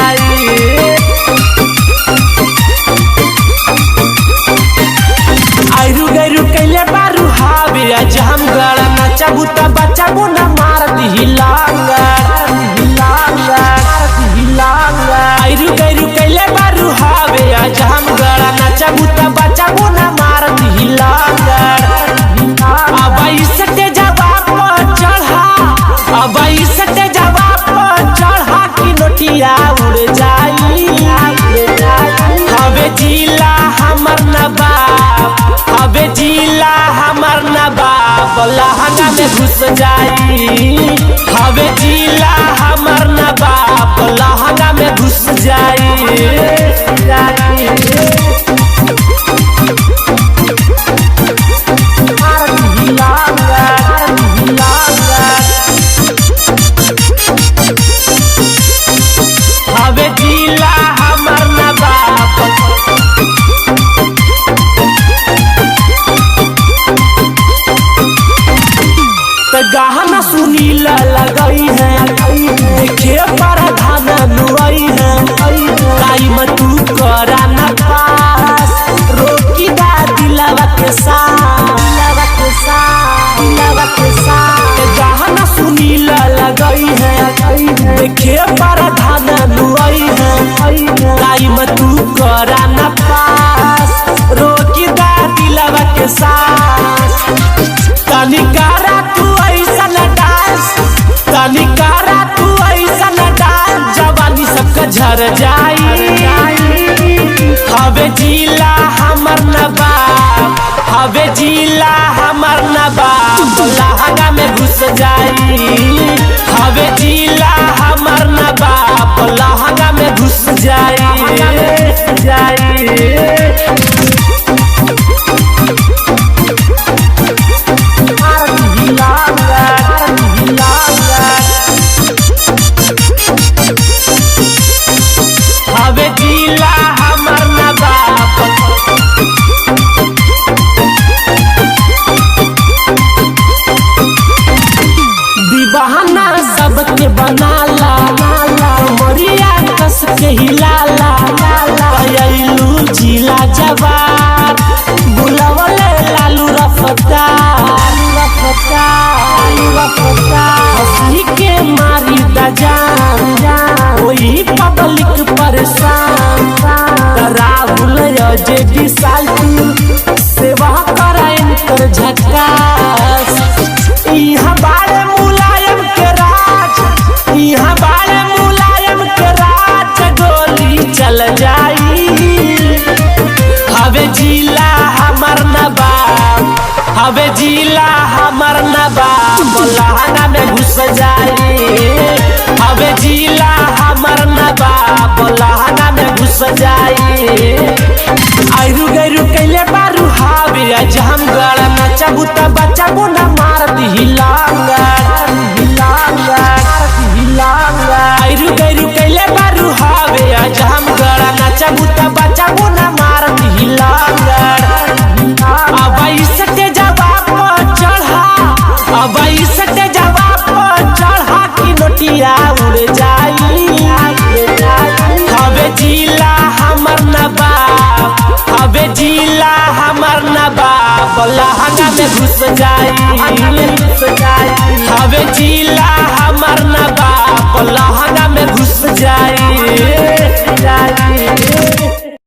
जाई। आयरू गैरू कैले बारू हावे आजमगढ़ नचबू त बचबू न मार दी लांगर। आयरू गैरू कैले बारू हावे आजमगढ़ नचबू त बचबू न मार दी लांगर। अब इसटे जवाब चढ़ा, अब इसटे जवाब चढ़ा की नोटिया उड़ जाई। हवे जिला हमर नवाब, हवे जिला हमर नवाब लहंगा में घुस जाई। हवे जिला हमर नवाब लहंगा में घुस जाई। हवे जिला हमर नवाब त गहना सुनीला लगई है, देखे पर धाना नुआई है। टाइम तू करा न पास, रोकी दा दिलवा के साथ। गहना सुनीला लगई है, देखे पर धाना नुआई है। टाइम तू करा न पास, रोकी दा दिलवा के साथ। तनिकारा तू ऐसा न डांस, तनिकारा तू ऐसा न डांस, जवानी सबका झर जाई। हवे जिला हमर नवाब, हवे जिला हमर नवाब लहंगा में घुस जाई। हवे जिला हमर नवाब लहंगा में घुस जाई। हवे जिला हमर नवाब दीवाना सबके बनाला, मोरिया कस के हिलाला। कयलू जिला जवान बुलवले लालू रफ्तार। हंसी के मारी दा जान, वही पब्लिक परेशान। राहुल जे विशाल तू सेवा कराइन कर झकास। इहाँ बाड़े मुलायम के राज, इहाँ बाड़े मुलायम के राज, गोली चल जाई। हवे जिला हमर नवाब, हवे जिला हमर नवाब लहंगा में घुस जाई। हवे जिला हमर नवाब लहंगा में घुस जाई। आयरू गैरू कैले बारू हावे आजमगढ़ नचबू त बचबू न मार दी लांगर। आयरू गैरू कैले बारू हावे आजमगढ़ नचबू त बचबू न मार दी लांगर। अब इसटे जवाब चढ़ा, अब इसटे जवाब चढ़ा की नोटिया उड़ जाई। हवे जिला हमर नवाब, हवे जिला हमर नवाब लहंगा में घुस जाई। हवे जिला